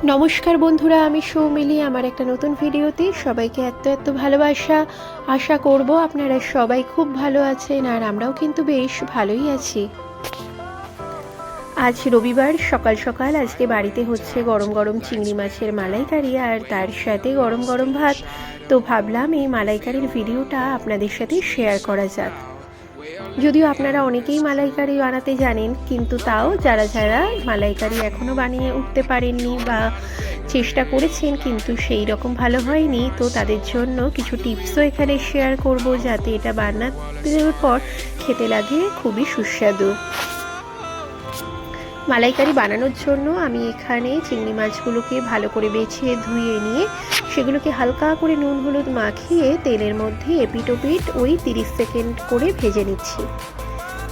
নমস্কার বন্ধুরা, আমি সৌমিলি। আমার একটা নতুন ভিডিওতে সবাইকে এত ভালোবাসা। আশা করব আপনারা সবাই খুব ভালো আছেন, আর আমরাও কিন্তু বেশ ভালোই আছি। আজ রবিবার সকাল সকাল আজকে বাড়িতে হচ্ছে গরম গরম চিংড়ি মাছের মালাইকারি, আর তার সাথে গরম গরম ভাত। তো ভাবলাম এই মালাইকারির ভিডিওটা আপনাদের সাথে শেয়ার করা যাক। যদিও আপনারা অনেকেই মালাইকারি বানাতে জানেন, কিন্তু তাও যারা যারা মালাইকারি এখনও বানিয়ে উঠতে পারেননি বা চেষ্টা করেছেন কিন্তু সেই রকম ভালো হয়নি, তো তাদের জন্য কিছু টিপসও এখানে শেয়ার করব, যাতে এটা বানাতে দেওয়ার পর খেতে লাগে খুবই সুস্বাদু। মালাইকারি বানানোর জন্য আমি এখানে চিংড়ি মাছগুলোকে ভালো করে বেছে ধুয়ে নিয়ে সেগুলোকে হালকা করে নুন হলুদ মাখিয়ে তেলের মধ্যে এপিট ওপিট ওই 30 সেকেন্ড করে ভেজে নিচ্ছি।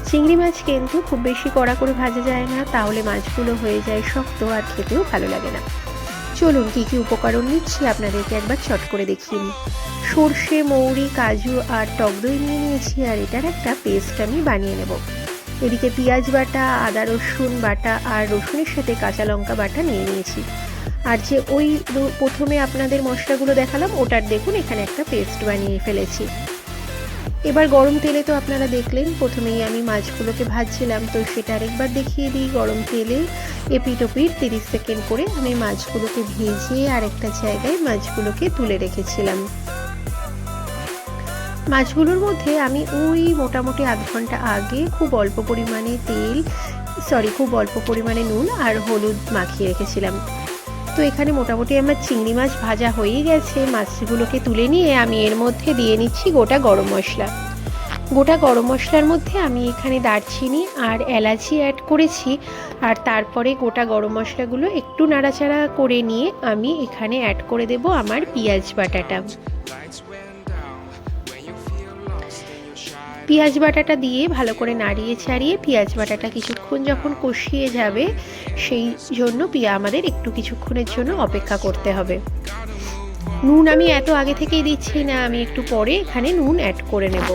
চিংড়ি মাছ কিন্তু খুব বেশি কড়া করে ভাজা যায় না, তাহলে মাছগুলো হয়ে যায় শক্ত আর খেতেও ভালো লাগে না। চলুন কী কী উপকরণ নিচ্ছি আপনাদেরকে একবার চট করে দেখিয়ে নিই। সর্ষে, মৌরি, কাজু আর টক দই নিয়ে নিয়েছি, আর এটার একটা পেস্ট আমি বানিয়ে নেব। এদিকে পেঁয়াজ বাটা, আদা রসুন বাটা আর রসুনের সাথে কাঁচা লঙ্কা বাটা নিয়ে নিয়েছি। আর যে ওই প্রথমে আপনাদের মশলাগুলো দেখালাম, ওটার দেখুন এখানে একটা পেস্ট বানিয়ে ফেলেছি। এবার গরম তেলে তো আপনারা দেখলেন প্রথমেই আমি মাছগুলোকে ভাজছিলাম, তো সেটা আরেকবার দেখিয়ে দিই। গরম তেলে এপিট ওপিট 30 সেকেন্ড করে আমি মাছগুলোকে ভেজে আরেকটা জায়গায় মাছগুলোকে তুলে রেখেছিলাম। মাছগুলোর মধ্যে আমি ওই মোটামুটি আধ ঘন্টা আগে খুব অল্প পরিমাণে নুন আর হলুদ মাখিয়ে রেখেছিলাম। তো এখানে মোটামুটি আমার চিংড়ি মাছ ভাজা হয়ে গেছে। মাছগুলোকে তুলে নিয়ে আমি এর মধ্যে দিয়ে নিচ্ছি গোটা গরম মশলা। গোটা গরম মশলার মধ্যে আমি এখানে দারচিনি আর এলাচি অ্যাড করেছি, আর তারপরে গোটা গরম মশলাগুলো একটু নাড়াচাড়া করে নিয়ে আমি এখানে অ্যাড করে দেব আমার পেঁয়াজ বাটাটা। পেঁয়াজ বাটাটা দিয়ে ভালো করে নাড়িয়ে চাড়িয়ে পেঁয়াজ বাটাটা কিছুক্ষণ যখন কষিয়ে যাবে, সেই জন্য আমাদের একটু কিছুক্ষণের জন্য অপেক্ষা করতে হবে। নুন আমি এত আগে থেকেই দিচ্ছি না, আমি একটু পরে এখানে নুন অ্যাড করে নেব।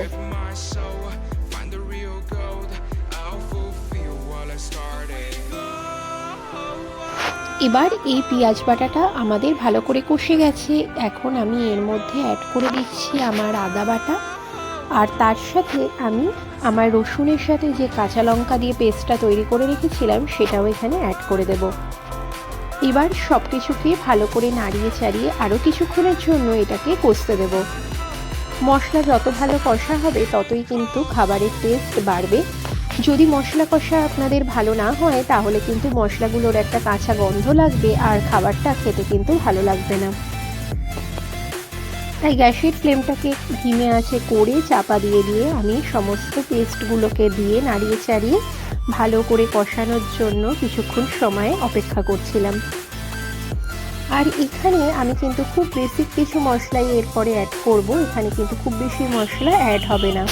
এবার এই পেঁয়াজ বাটাটা আমাদের ভালো করে কষে গেছে। এখন আমি এর মধ্যে অ্যাড করে দিচ্ছি আমার আদা বাটা, আর তার সাথে আমি আমার রসুনের সাথে যে কাঁচা লঙ্কা দিয়ে পেস্টটা তৈরি করে রেখেছিলাম সেটাও এখানে অ্যাড করে দেব। এবার সব কিছুকে ভালো করে নাড়িয়ে চাড়িয়ে আরও কিছুক্ষণের জন্য এটাকে কষতে দেব। মশলা যত ভালো কষা হবে ততই কিন্তু খাবারের টেস্ট বাড়বে। যদি মশলা কষা আপনাদের ভালো না হয় তাহলে কিন্তু মশলাগুলোর একটা কাঁচা গন্ধ লাগবে, আর খাবারটা খেতে কিন্তু ভালো লাগবে না। তাই গ্যাসের ফ্লেমটাকে ধিমে আঁচে করে চাপা দিয়ে আমি সমস্ত পেস্টগুলোকে দিয়ে নাড়িয়ে চাড়িয়ে ভালো করে কষানোর জন্য কিছুক্ষণ সময় অপেক্ষা করছিলাম। আর এখানে আমি কিন্তু খুব বেসিক কিছু মশলাই এরপরে অ্যাড করব। এখানে কিন্তু খুব বেশি মশলা অ্যাড হবে না।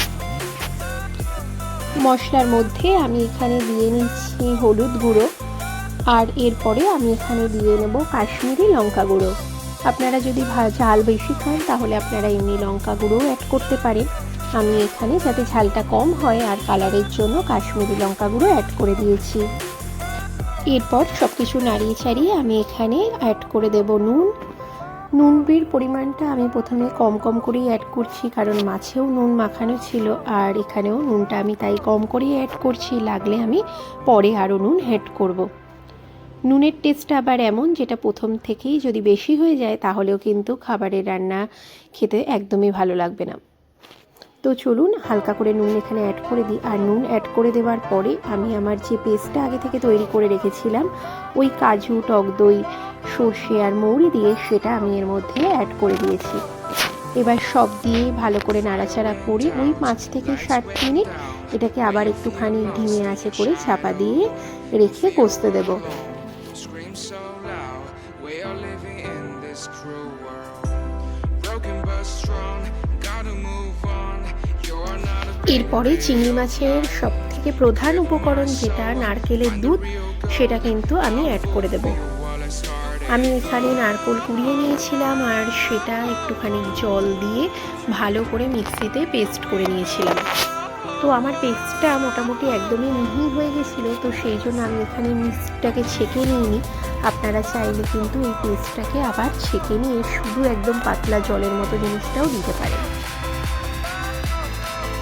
মশলার মধ্যে আমি এখানে দিয়ে নিচ্ছি হলুদ গুঁড়ো, আর এরপরে আমি এখানে দিয়ে নেব কাশ্মীরি লঙ্কা গুঁড়ো। আপনারা যদি ঝাল বেশি খান তাহলে আপনারা এমনি লঙ্কা গুঁড়োও অ্যাড করতে পারেন। আমি এখানে যাতে ঝালটা কম হয় আর কালারের জন্য কাশ্মীরি লঙ্কা গুঁড়ো অ্যাড করে দিয়েছি। এরপর সব কিছু নাড়িয়ে ছাড়িয়ে আমি এখানে অ্যাড করে দেব নুন। নুনের পরিমাণটা আমি প্রথমে কম করেই অ্যাড করছি, কারণ মাছেও নুন মাখানো ছিল, আর এখানেও নুনটা আমি তাই কম করেই অ্যাড করছি। লাগলে আমি পরে আরও নুন অ্যাড করব। নুনের টেস্টটা আবার এমন, যেটা প্রথম থেকেই যদি বেশি হয়ে যায় তাহলেও কিন্তু খাবারের রান্না খেতে একদমই ভালো লাগবে না। তো চলুন হালকা করে নুন এখানে অ্যাড করে দিই। আর নুন অ্যাড করে দেওয়ার পরে আমি আমার যে পেস্টটা আগে থেকে তৈরি করে রেখেছিলাম, ওই কাজু, টক দই, সর্ষে আর মৌরি দিয়ে সেটা আমি এর মধ্যে অ্যাড করে দিয়েছি। এবার সব দিয়ে ভালো করে নাড়াচাড়া করে ওই 5 থেকে 7 মিনিট এটাকে আবার একটুখানি ধিমে আঁচে করে চাপা দিয়ে রেখে কষতে দেবো। এরপরে চিংড়ি মাছের সব থেকে প্রধান উপকরণ যেটা নারকেলের দুধ, সেটা কিন্তু আমি অ্যাড করে দেব। আমি এখানে নারকেল কুড়িয়ে নিয়েছিলাম, আর সেটা একটুখানি জল দিয়ে ভালো করে মিক্সিতে পেস্ট করে নিয়েছিলাম। তো আমার পেস্টটা মোটামুটি একদমই মিহি হয়ে গেছিলো, তো সেই জন্য আমি এখানে মিক্সিটাকে ছেঁকে নিইনি। আপনারা চাইলে কিন্তু এই পেস্টটাকে আবার ছেঁকে নিয়ে শুধু একদম পাতলা জলের মতো জিনিসটাও দিতে পারেন।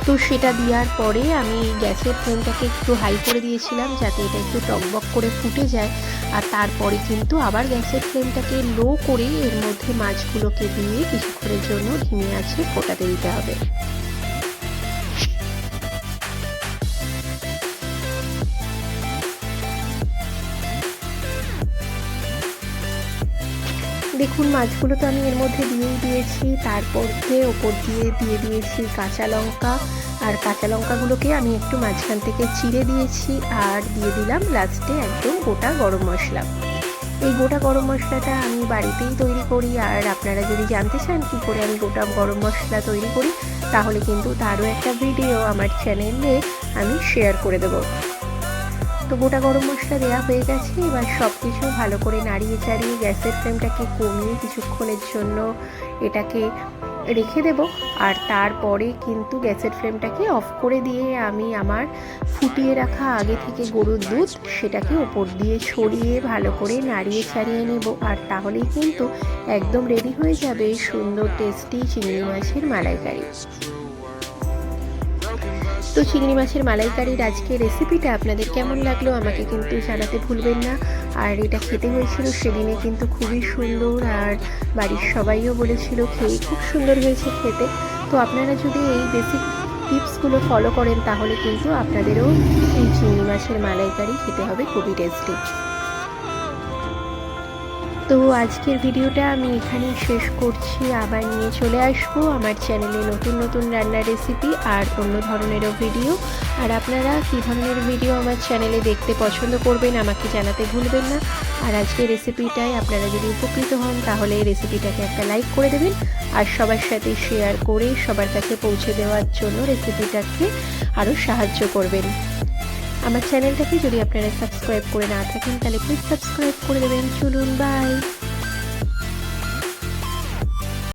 তো সেটা দেওয়ার পরে আমি গ্যাসের ফ্লেমটাকে একটু হাই করে দিয়েছিলাম যাতে এটা একটু টকবক করে ফুটে যায়। আর তারপরে কিন্তু আবার গ্যাসের ফ্লেমটাকে লো করে এর মধ্যে মাছগুলোকে দিয়ে কিছুক্ষণের জন্য ধিমে আঁচে ফোটাতে দিতে হবে। দেখুন মাছগুলো তো আমি এর মধ্যে দিয়েই দিয়েছি, তারপর ওপর দিয়ে দিয়েছি কাঁচা লঙ্কা, আর কাঁচা লঙ্কাগুলোকে আমি একটু মাঝখান থেকে চিড়ে দিয়েছি, আর দিয়ে দিলাম লাস্টে একদম গোটা গরম মশলা। এই গোটা গরম মশলাটা আমি বাড়িতেই তৈরি করি, আর আপনারা যদি জানতে চান কী করে আমি গোটা গরম মশলা তৈরি করি তাহলে কিন্তু তারও একটা ভিডিও আমার চ্যানেলে আমি শেয়ার করে দেবো। তো গোটা গরম মশলা দেওয়া হয়ে গেছে, এবার সব কিছু ভালো করে নাড়িয়ে চাড়িয়ে গ্যাসের ফ্লেমটাকে কমিয়ে কিছুক্ষণের জন্য এটাকে রেখে দেব। আর তারপরে কিন্তু গ্যাসের ফ্লেমটাকে অফ করে দিয়ে আমি আমার ফুটিয়ে রাখা আগে থেকে গরুর দুধ সেটাকে ওপর দিয়ে ছড়িয়ে ভালো করে নাড়িয়ে ছাড়িয়ে নেব। আর তাহলেই কিন্তু একদম রেডি হয়ে যাবে সুন্দর টেস্টি চিংড়ি মাছের মালাইকারি। তো চিংড়ি মাছের মালাইকারির আজকে রেসিপিটা আপনাদের কেমন লাগলো আমাকে কিন্তু জানাতে ভুলবেন না। আর এটা খেতে হয়েছিল সেদিনে কিন্তু খুবই সুন্দর, আর বাড়ির সবাইও বলেছিল খেয়ে খুব সুন্দর হয়েছে খেতে। তো আপনারা যদি এই বেসিক টিপসগুলো ফলো করেন তাহলে কিন্তু আপনাদেরও এই চিংড়ি মাছের মালাইকারি খেতে হবে খুবই টেস্টি। তো আজকের ভিডিওটা আমি এখানেই শেষ করছি, আবার নিয়ে চলে আসবো আমার চ্যানেলে নতুন নতুন রান্নার রেসিপি আর অন্য ধরনেরও ভিডিও। আর আপনারা কী ধরনের ভিডিও আমার চ্যানেলে দেখতে পছন্দ করবেন আমাকে জানাতে ভুলবেন না। আর আজকের রেসিপিটায় আপনারা যদি উপকৃত হন তাহলে এই রেসিপিটাকে একটা লাইক করে দেবেন, আর সবার সাথে শেয়ার করে সবার কাছে পৌঁছে দেওয়ার জন্য রেসিপিটাকে আরও সাহায্য করবেন। আমার চ্যানেলটাকে যদি আপনারা সাবস্ক্রাইব করে না থাকেন তাহলে প্লিজ সাবস্ক্রাইব করে দেবেন। চলুন, বাই।